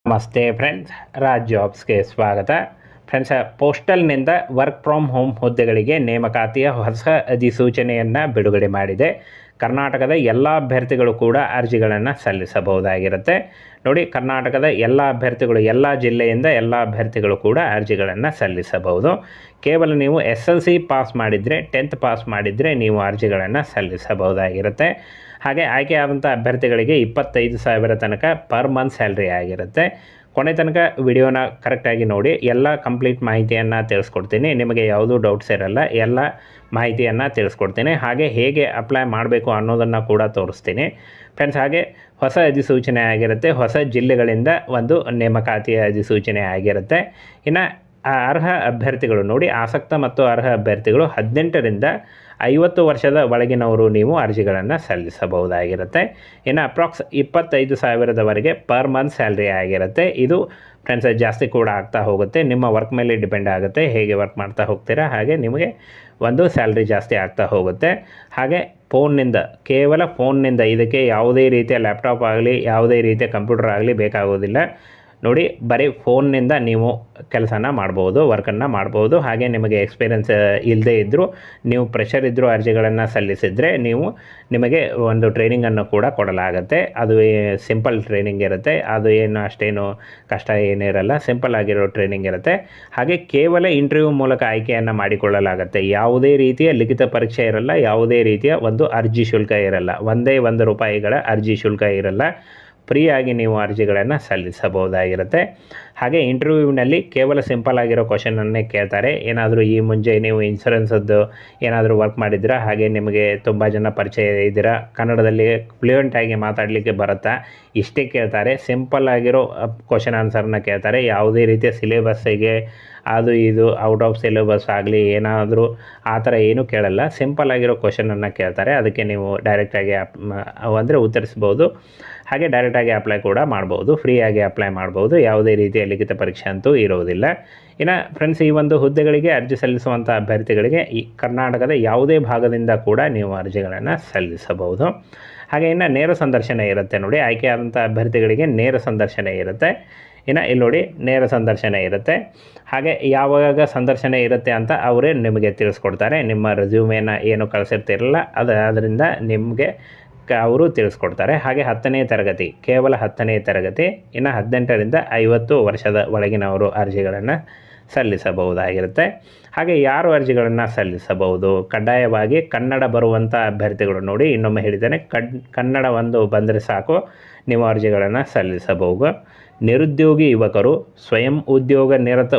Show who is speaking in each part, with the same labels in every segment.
Speaker 1: ನಮಸ್ತೆ ಫ್ರೆಂಡ್ಸ್, ರಾಜ್ ಜಾಬ್ಸ್ಗೆ ಸ್ವಾಗತ. Friends, ಪೋಸ್ಟಲ್ನಿಂದ work from home ಹುದ್ದೆಗಳಿಗೆ ನೇಮಕಾತಿಯ ಹೊಸ ಅಧಿಸೂಚನೆಯನ್ನು ಬಿಡುಗಡೆ ಮಾಡಿದೆ. ಕರ್ನಾಟಕದ ಎಲ್ಲ ಅಭ್ಯರ್ಥಿಗಳು ಕೂಡ ಅರ್ಜಿಗಳನ್ನು ಸಲ್ಲಿಸಬಹುದಾಗಿರುತ್ತೆ. ನೋಡಿ, ಕರ್ನಾಟಕದ ಎಲ್ಲ ಅಭ್ಯರ್ಥಿಗಳು, ಎಲ್ಲ ಜಿಲ್ಲೆಯಿಂದ ಎಲ್ಲ ಅಭ್ಯರ್ಥಿಗಳು ಕೂಡ ಅರ್ಜಿಗಳನ್ನು ಸಲ್ಲಿಸಬಹುದು. ಕೇವಲ ನೀವು SLC ಪಾಸ್ ಮಾಡಿದರೆ, 10th ಪಾಸ್ ಮಾಡಿದರೆ ನೀವು ಅರ್ಜಿಗಳನ್ನು ಸಲ್ಲಿಸಬಹುದಾಗಿರುತ್ತೆ. ಹಾಗೆ ಆಯ್ಕೆಯಾದಂಥ ಅಭ್ಯರ್ಥಿಗಳಿಗೆ 25,000 ತನಕ ಪರ್ ಮಂತ್ ಸ್ಯಾಲ್ರಿ ಆಗಿರುತ್ತೆ. ಕೊನೆ ತನಕ ವಿಡಿಯೋನ ಕರೆಕ್ಟಾಗಿ ನೋಡಿ, ಎಲ್ಲ ಕಂಪ್ಲೀಟ್ ಮಾಹಿತಿಯನ್ನು ತಿಳಿಸ್ಕೊಡ್ತೀನಿ. ನಿಮಗೆ ಯಾವುದೂ ಡೌಟ್ಸ್ ಇರಲ್ಲ, ಎಲ್ಲ ಮಾಹಿತಿಯನ್ನು ತಿಳಿಸ್ಕೊಡ್ತೀನಿ. ಹಾಗೆ ಹೇಗೆ ಅಪ್ಲೈ ಮಾಡಬೇಕು ಅನ್ನೋದನ್ನು ಕೂಡ ತೋರಿಸ್ತೀನಿ ಫ್ರೆಂಡ್ಸ್. ಹಾಗೆ ಹೊಸ ಅಧಿಸೂಚನೆ ಆಗಿರುತ್ತೆ, ಹೊಸ ಜಿಲ್ಲೆಗಳಿಂದ ಒಂದು ನೇಮಕಾತಿಯ ಅಧಿಸೂಚನೆ ಆಗಿರುತ್ತೆ. ಇನ್ನು ಅರ್ಹ ಅಭ್ಯರ್ಥಿಗಳು ನೋಡಿ, ಆಸಕ್ತ ಮತ್ತು ಅರ್ಹ ಅಭ್ಯರ್ಥಿಗಳು 18ರಿಂದ 50 ವರ್ಷದ ಒಳಗಿನವರು ನೀವು ಅರ್ಜಿಗಳನ್ನು ಸಲ್ಲಿಸಬಹುದಾಗಿರುತ್ತೆ. ಇನ್ನು ಅಪ್ರಾಕ್ಸ್ 25,000ವರೆಗೆ ಪರ್ ಮಂತ್ ಸ್ಯಾಲ್ರಿ ಆಗಿರುತ್ತೆ. ಇದು ಫ್ರೆಂಡ್ಸ್ ಜಾಸ್ತಿ ಕೂಡ ಆಗ್ತಾ ಹೋಗುತ್ತೆ, ನಿಮ್ಮ ವರ್ಕ್ ಮೇಲೆ ಡಿಪೆಂಡ್ ಆಗುತ್ತೆ. ಹೇಗೆ ವರ್ಕ್ ಮಾಡ್ತಾ ಹೋಗ್ತೀರಾ ಹಾಗೆ ನಿಮಗೆ ಒಂದು ಸ್ಯಾಲ್ರಿ ಜಾಸ್ತಿ ಆಗ್ತಾ ಹೋಗುತ್ತೆ. ಹಾಗೆ ಫೋನ್ನಿಂದ, ಕೇವಲ ಫೋನ್ನಿಂದ, ಇದಕ್ಕೆ ಯಾವುದೇ ರೀತಿಯ ಲ್ಯಾಪ್ಟಾಪ್ ಆಗಲಿ ಯಾವುದೇ ರೀತಿಯ ಕಂಪ್ಯೂಟರ್ ಆಗಲಿ ಬೇಕಾಗೋದಿಲ್ಲ. ನೋಡಿ, ಬರೀ ಫೋನ್ನಿಂದ ನೀವು ಕೆಲಸನ ಮಾಡ್ಬೋದು, ವರ್ಕನ್ನು ಮಾಡ್ಬೋದು. ಹಾಗೆ ನಿಮಗೆ ಎಕ್ಸ್ಪೀರಿಯೆನ್ಸ್ ಇಲ್ಲದೇ ಇದ್ದರೂ, ನೀವು ಪ್ರೆಷರ್ ಇದ್ದರೂ ಅರ್ಜಿಗಳನ್ನು ಸಲ್ಲಿಸಿದರೆ ನಿಮಗೆ ಒಂದು ಟ್ರೈನಿಂಗನ್ನು ಕೂಡ ಕೊಡಲಾಗುತ್ತೆ. ಅದು ಸಿಂಪಲ್ ಟ್ರೈನಿಂಗ್ ಇರುತ್ತೆ, ಅದು ಏನು ಅಷ್ಟೇನು ಕಷ್ಟ ಏನಿರಲ್ಲ, ಸಿಂಪಲ್ ಆಗಿರೋ ಟ್ರೈನಿಂಗ್ ಇರುತ್ತೆ. ಹಾಗೆ ಕೇವಲ ಇಂಟರ್ವ್ಯೂ ಮೂಲಕ ಆಯ್ಕೆಯನ್ನು ಮಾಡಿಕೊಳ್ಳಲಾಗುತ್ತೆ. ಯಾವುದೇ ರೀತಿಯ ಲಿಖಿತ ಪರೀಕ್ಷೆ ಇರಲ್ಲ, ಯಾವುದೇ ರೀತಿಯ ಒಂದು ಅರ್ಜಿ ಶುಲ್ಕ ಇರಲ್ಲ, ಒಂದೇ ₹1 ಅರ್ಜಿ ಶುಲ್ಕ ಇರಲ್ಲ. ಫ್ರೀಯಾಗಿ ನೀವು ಅರ್ಜಿಗಳನ್ನು ಸಲ್ಲಿಸಬಹುದಾಗಿರುತ್ತೆ. ಹಾಗೆ ಇಂಟರ್ವ್ಯೂವಿನಲ್ಲಿ ಕೇವಲ ಸಿಂಪಲ್ ಆಗಿರೋ ಕ್ವಶನನ್ನೇ ಕೇಳ್ತಾರೆ. ಏನಾದರೂ ಈ ಮುಂಚೆ ನೀವು ಇನ್ಶೂರೆನ್ಸದ್ದು ಏನಾದರೂ ವರ್ಕ್ ಮಾಡಿದ್ದೀರಾ, ಹಾಗೆ ನಿಮಗೆ ತುಂಬ ಜನ ಪರಿಚಯ ಇದ್ದೀರಾ, ಕನ್ನಡದಲ್ಲಿ ಫ್ಲೂಯೆಂಟಾಗಿ ಮಾತಾಡಲಿಕ್ಕೆ ಬರುತ್ತಾ, ಇಷ್ಟೇ ಕೇಳ್ತಾರೆ. ಸಿಂಪಲ್ ಆಗಿರೋ ಕ್ವಶನ್ ಆನ್ಸರ್ನ ಕೇಳ್ತಾರೆ. ಯಾವುದೇ ರೀತಿಯ ಸಿಲೆಬಸ್ಸಿಗೆ ಅದು ಇದು ಔಟ್ ಆಫ್ ಸಿಲೆಬಸ್ ಆಗಲಿ ಏನಾದರೂ ಆ ಥರ ಏನೂ ಕೇಳಲ್ಲ. ಸಿಂಪಲ್ ಆಗಿರೋ ಕ್ವಶನನ್ನು ಕೇಳ್ತಾರೆ. ಅದಕ್ಕೆ ನೀವು ಡೈರೆಕ್ಟಾಗಿ ಅಂದರೆ ಉತ್ತರಿಸ್ಬೋದು. ಹಾಗೆ ಡೈರೆಕ್ಟಾಗಿ ಅಪ್ಲೈ ಕೂಡ ಮಾಡ್ಬೋದು, ಫ್ರೀಯಾಗಿ ಅಪ್ಲೈ ಮಾಡ್ಬೋದು. ಯಾವುದೇ ರೀತಿಯ ಲಿಖಿತ ಪರೀಕ್ಷೆ ಅಂತೂ ಇರೋದಿಲ್ಲ. ಇನ್ನು ಫ್ರೆಂಡ್ಸ್, ಈ ಒಂದು ಹುದ್ದೆಗಳಿಗೆ ಅರ್ಜಿ ಸಲ್ಲಿಸುವಂಥ ಅಭ್ಯರ್ಥಿಗಳಿಗೆ ಈ ಕರ್ನಾಟಕದ ಯಾವುದೇ ಭಾಗದಿಂದ ಕೂಡ ನೀವು ಅರ್ಜಿಗಳನ್ನು ಸಲ್ಲಿಸಬಹುದು. ಹಾಗೆ ಇನ್ನು ನೇರ ಸಂದರ್ಶನ ಇರುತ್ತೆ. ನೋಡಿ, ಆಯ್ಕೆಯಾದಂಥ ಅಭ್ಯರ್ಥಿಗಳಿಗೆ ನೇರ ಸಂದರ್ಶನ ಇರುತ್ತೆ. ಇನ್ನು ಇಲ್ಲಿ ನೋಡಿ, ನೇರ ಸಂದರ್ಶನ ಇರುತ್ತೆ. ಹಾಗೆ ಯಾವಾಗ ಸಂದರ್ಶನ ಇರುತ್ತೆ ಅಂತ ಅವರೇ ನಿಮಗೆ ತಿಳಿಸ್ಕೊಡ್ತಾರೆ. ನಿಮ್ಮ ರೆಸ್ಯೂಮೇನ ಏನು ಕಳಿಸಿರ್ತಿರಲ್ಲ ಅದರಿಂದ ನಿಮಗೆ ಅವರು ತಿಳಿಸ್ಕೊಡ್ತಾರೆ. ಹಾಗೆ 10ನೇ ತರಗತಿ, ಕೇವಲ 10ನೇ ತರಗತಿ, ಇನ್ನು 18ರಿಂದ 50 ವರ್ಷದ ಒಳಗಿನವರು ಅರ್ಜಿಗಳನ್ನು ಸಲ್ಲಿಸಬಹುದಾಗಿರುತ್ತೆ. ಹಾಗೆ ಯಾರು ಅರ್ಜಿಗಳನ್ನು ಸಲ್ಲಿಸಬಹುದು? ಕಡ್ಡಾಯವಾಗಿ ಕನ್ನಡ ಬರುವಂಥ ಅಭ್ಯರ್ಥಿಗಳು. ನೋಡಿ, ಇನ್ನೊಮ್ಮೆ ಹೇಳಿದ್ದೇನೆ, ಕನ್ನಡ ಒಂದು ಬಂದರೆ ಸಾಕು, ನೀವು ಅರ್ಜಿಗಳನ್ನು ಸಲ್ಲಿಸಬಹುದು. ನಿರುದ್ಯೋಗಿ ಯುವಕರು, ಸ್ವಯಂ ಉದ್ಯೋಗ ನಿರತ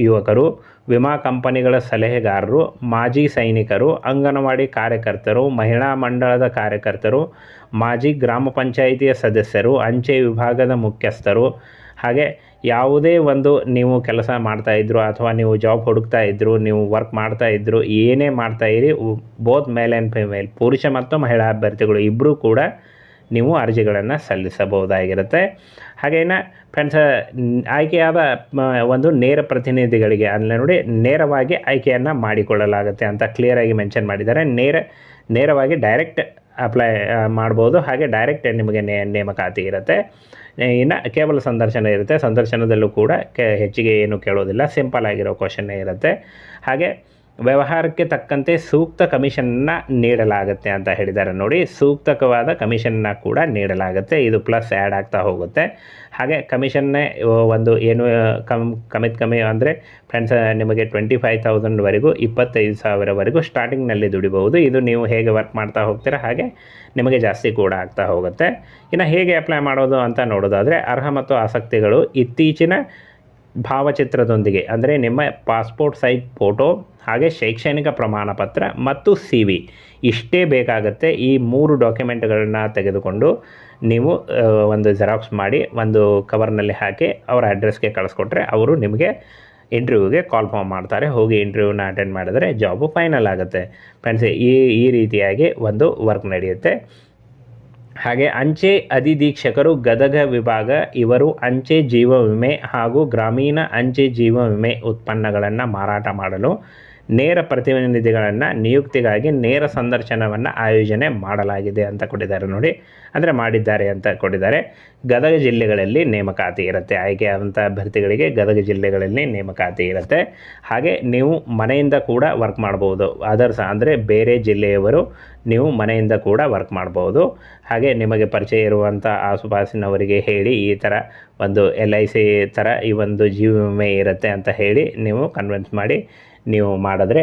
Speaker 1: ಯುವಕರು, ವಿಮಾ ಕಂಪನಿಗಳ ಸಲಹೆಗಾರರು, ಮಾಜಿ ಸೈನಿಕರು, ಅಂಗನವಾಡಿ ಕಾರ್ಯಕರ್ತರು, ಮಹಿಳಾ ಮಂಡಳದ ಕಾರ್ಯಕರ್ತರು, ಮಾಜಿ ಗ್ರಾಮ ಪಂಚಾಯಿತಿಯ ಸದಸ್ಯರು, ಅಂಚೆ ವಿಭಾಗದ ಮುಖ್ಯಸ್ಥರು. ಹಾಗೆ ಯಾವುದೇ ಒಂದು ನೀವು ಕೆಲಸ ಮಾಡ್ತಾಯಿದ್ರು ಅಥವಾ ನೀವು ಜಾಬ್ ಹುಡುಕ್ತಾ ಇದ್ದರು, ನೀವು ವರ್ಕ್ ಮಾಡ್ತಾಯಿದ್ರು, ಏನೇ ಮಾಡ್ತಾಯಿರಿ, ಬೋತ್ ಮೇಲ್ ಆ್ಯಂಡ್ ಫಿಮೇಲ್, ಪುರುಷ ಮತ್ತು ಮಹಿಳಾ ಅಭ್ಯರ್ಥಿಗಳು ಇಬ್ಬರೂ ಕೂಡ ನೀವು ಅರ್ಜಿಗಳನ್ನು ಸಲ್ಲಿಸಬಹುದಾಗಿರುತ್ತೆ. ಹಾಗೇನ ಫ್ರೆಂಡ್ಸ್, ಆಯ್ಕೆಯಾದ ಒಂದು ನೇರ ಪ್ರತಿನಿಧಿಗಳಿಗೆ ಅಂದರೆ ನೋಡಿ, ನೇರವಾಗಿ ಆಯ್ಕೆಯನ್ನು ಮಾಡಿಕೊಳ್ಳಲಾಗುತ್ತೆ ಅಂತ ಕ್ಲಿಯರಾಗಿ ಮೆನ್ಷನ್ ಮಾಡಿದ್ದಾರೆ. ನೇರವಾಗಿ ಡೈರೆಕ್ಟ್ ಅಪ್ಲೈ ಮಾಡ್ಬೋದು. ಹಾಗೆ ಡೈರೆಕ್ಟ್ ನಿಮಗೆ ನೇಮಕಾತಿ ಇರುತ್ತೆ. ಇನ್ನು ಕೇವಲ ಸಂದರ್ಶನ ಇರುತ್ತೆ. ಸಂದರ್ಶನದಲ್ಲೂ ಕೂಡ ಹೆಚ್ಚಿಗೆ ಏನು ಕೇಳೋದಿಲ್ಲ, ಸಿಂಪಲ್ ಆಗಿರೋ ಕ್ವಶನ್ನೇ ಇರುತ್ತೆ. ಹಾಗೆ ವ್ಯವಹಾರಕ್ಕೆ ತಕ್ಕಂತೆ ಸೂಕ್ತ ಕಮಿಷನ್ನ ನೀಡಲಾಗುತ್ತೆ ಅಂತ ಹೇಳಿದ್ದಾರೆ. ನೋಡಿ, ಸೂಕ್ತವಾದ ಕಮಿಷನ್ನ ಕೂಡ ನೀಡಲಾಗುತ್ತೆ. ಇದು ಪ್ಲಸ್ ಆ್ಯಡ್ ಆಗ್ತಾ ಹೋಗುತ್ತೆ. ಹಾಗೆ ಕಮಿಷನ್ನೇ ಒಂದು ಏನು ಕಮ್ಮಿ ಅಂದರೆ ಫ್ರೆಂಡ್ಸ್, ನಿಮಗೆ 25,000ವರೆಗೂ 25,000ವರೆಗೂ ಸ್ಟಾರ್ಟಿಂಗ್ನಲ್ಲಿ ದುಡಿಬಹುದು. ಇದು ನೀವು ಹೇಗೆ ವರ್ಕ್ ಮಾಡ್ತಾ ಹೋಗ್ತೀರಾ ಹಾಗೆ ನಿಮಗೆ ಜಾಸ್ತಿ ಕೂಡ ಆಗ್ತಾ ಹೋಗುತ್ತೆ. ಇನ್ನು ಹೇಗೆ ಅಪ್ಲೈ ಮಾಡೋದು ಅಂತ ನೋಡೋದಾದರೆ, ಅರ್ಹ ಮತ್ತು ಆಸಕ್ತಿಗಳು ಇತ್ತೀಚಿನ ಭಾವಚಿತ್ರದೊಂದಿಗೆ ಅಂದರೆ ನಿಮ್ಮ ಪಾಸ್ಪೋರ್ಟ್ ಸೈಜ್ ಫೋಟೋ, ಹಾಗೆ ಶೈಕ್ಷಣಿಕ ಪ್ರಮಾಣ ಪತ್ರ ಮತ್ತು CV ಇಷ್ಟೇ ಬೇಕಾಗುತ್ತೆ. ಈ 3 ಡಾಕ್ಯುಮೆಂಟ್ಗಳನ್ನು ತೆಗೆದುಕೊಂಡು ನೀವು ಒಂದು ಜೆರಾಕ್ಸ್ ಮಾಡಿ ಒಂದು ಕವರ್ನಲ್ಲಿ ಹಾಕಿ ಅವರ ಅಡ್ರೆಸ್ಗೆ ಕಳಿಸ್ಕೊಟ್ರೆ ಅವರು ನಿಮಗೆ ಇಂಟರ್ವ್ಯೂಗೆ ಕಾಲ್ ಮಾಡ್ತಾರೆ. ಹೋಗಿ ಇಂಟರ್ವ್ಯೂನ ಅಟೆಂಡ್ ಮಾಡಿದರೆ ಜಾಬು ಫೈನಲ್ ಆಗುತ್ತೆ. ಫ್ರೆಂಡ್ಸ್, ಈ ರೀತಿಯಾಗಿ ಒಂದು ವರ್ಕ್ ನಡೆಯುತ್ತೆ. ಹಾಗೆ ಅಂಚೆ ಅಧಿಧೀಕ್ಷಕರು ಗದಗ ವಿಭಾಗ, ಇವರು ಅಂಚೆ ಜೀವ ವಿಮೆ ಹಾಗೂ ಗ್ರಾಮೀಣ ಅಂಚೆ ಜೀವ ವಿಮೆ ಉತ್ಪನ್ನಗಳನ್ನು ಮಾರಾಟ ಮಾಡಲು ನೇರ ಪ್ರತಿನಿಧಿಗಳನ್ನು ನಿಯುಕ್ತಿಗಾಗಿ ನೇರ ಸಂದರ್ಶನವನ್ನು ಆಯೋಜನೆ ಮಾಡಲಾಗಿದೆ ಅಂತ ಕೊಟ್ಟಿದ್ದಾರೆ ನೋಡಿ, ಅಂದರೆ ಮಾಡಿದ್ದಾರೆ ಅಂತ ಕೊಟ್ಟಿದ್ದಾರೆ. ಗದಗ ಜಿಲ್ಲೆಗಳಲ್ಲಿ ನೇಮಕಾತಿ ಇರುತ್ತೆ, ಆಯ್ಕೆಯಾದಂಥ ಅಭ್ಯರ್ಥಿಗಳಿಗೆ ಗದಗ ಜಿಲ್ಲೆಗಳಲ್ಲಿ ನೇಮಕಾತಿ ಇರುತ್ತೆ. ಹಾಗೆ ನೀವು ಮನೆಯಿಂದ ಕೂಡ ವರ್ಕ್ ಮಾಡ್ಬೋದು, ಅದರ್ಸ್ ಅಂದರೆ ಬೇರೆ ಜಿಲ್ಲೆಯವರು ನೀವು ಮನೆಯಿಂದ ಕೂಡ ವರ್ಕ್ ಮಾಡ್ಬೋದು. ಹಾಗೆ ನಿಮಗೆ ಪರಿಚಯ ಇರುವಂಥ ಆಸುಪಾಸಿನವರಿಗೆ ಹೇಳಿ ಈ ಥರ ಒಂದು LIC ಥರ ಈ ಒಂದು ಜೀವ ವಿಮೆ ಇರುತ್ತೆ ಅಂತ ಹೇಳಿ ನೀವು ಕನ್ವಿನ್ಸ್ ಮಾಡಿ ನೀವು ಮಾಡಿದ್ರೆ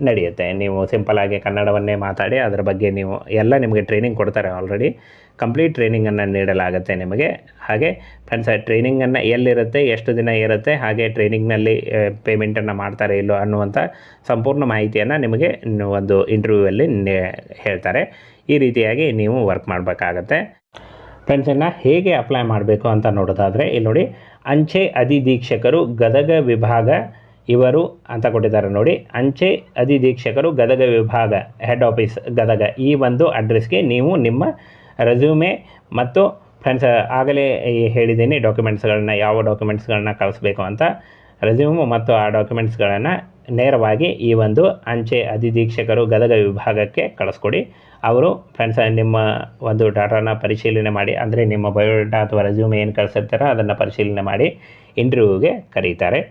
Speaker 1: ನಡೆಯುತ್ತೆ. ನೀವು ಸಿಂಪಲಾಗಿ ಕನ್ನಡವನ್ನೇ ಮಾತಾಡಿ ಅದರ ಬಗ್ಗೆ ನೀವು ಎಲ್ಲ ನಿಮಗೆ ಟ್ರೈನಿಂಗ್ ಕೊಡ್ತಾರೆ, ಆಲ್ರೆಡಿ ಕಂಪ್ಲೀಟ್ ಟ್ರೈನಿಂಗನ್ನು ನೀಡಲಾಗುತ್ತೆ ನಿಮಗೆ. ಹಾಗೆ ಫ್ರೆಂಡ್ಸ್, ಟ್ರೈನಿಂಗನ್ನು ಎಲ್ಲಿರುತ್ತೆ, ಎಷ್ಟು ದಿನ ಇರುತ್ತೆ, ಹಾಗೆ ಟ್ರೈನಿಂಗ್ನಲ್ಲಿ ಪೇಮೆಂಟನ್ನು ಮಾಡ್ತಾರೆ ಇಲ್ಲೋ ಅನ್ನುವಂಥ ಸಂಪೂರ್ಣ ಮಾಹಿತಿಯನ್ನು ನಿಮಗೆ ಒಂದು ಇಂಟರ್ವ್ಯೂವಲ್ಲಿ ಹೇಳ್ತಾರೆ. ಈ ರೀತಿಯಾಗಿ ನೀವು ವರ್ಕ್ ಮಾಡಬೇಕಾಗತ್ತೆ. ಫ್ರೆಂಡ್ಸನ್ನು ಹೇಗೆ ಅಪ್ಲೈ ಮಾಡಬೇಕು ಅಂತ ನೋಡೋದಾದರೆ ಇಲ್ಲಿ ನೋಡಿ, ಅಂಚೆ ಅಧಿಧೀಕ್ಷಕರು ಗದಗ ವಿಭಾಗ ಇವರು ಅಂತ ಕೊಟ್ಟಿದ್ದಾರೆ ನೋಡಿ. ಅಂಚೆ ಅಧಿಧೀಕ್ಷಕರು ಗದಗ ವಿಭಾಗ ಹೆಡ್ ಆಫೀಸ್ ಗದಗ, ಈ ಒಂದು ಅಡ್ರೆಸ್ಗೆ ನೀವು ನಿಮ್ಮ ರೆಸ್ಯೂಮೆ ಮತ್ತು ಫ್ರೆಂಡ್ಸ್ ಆಗಲೇ ಹೇಳಿದ್ದೀನಿ ಡಾಕ್ಯುಮೆಂಟ್ಸ್ಗಳನ್ನ, ಯಾವ ಡಾಕ್ಯುಮೆಂಟ್ಸ್ಗಳನ್ನ ಕಳಿಸ್ಬೇಕು ಅಂತ. ರೆಸ್ಯೂಮು ಮತ್ತು ಆ ಡಾಕ್ಯುಮೆಂಟ್ಸ್ಗಳನ್ನು ನೇರವಾಗಿ ಈ ಒಂದು ಅಂಚೆ ಅಧಿಧೀಕ್ಷಕರು ಗದಗ ವಿಭಾಗಕ್ಕೆ ಕಳಿಸ್ಕೊಡಿ. ಅವರು ಫ್ರೆಂಡ್ಸ್ ನಿಮ್ಮ ಒಂದು ಡಾಟಾನ ಪರಿಶೀಲನೆ ಮಾಡಿ, ಅಂದರೆ ನಿಮ್ಮ ಬಯೋಡಾಟಾ ಅಥವಾ ರೆಸ್ಯೂಮೆ ಏನು ಕಳಿಸಿರ್ತಾರೋ ಅದನ್ನು ಪರಿಶೀಲನೆ ಮಾಡಿ ಇಂಟರ್ವ್ಯೂಗೆ ಕರೀತಾರೆ.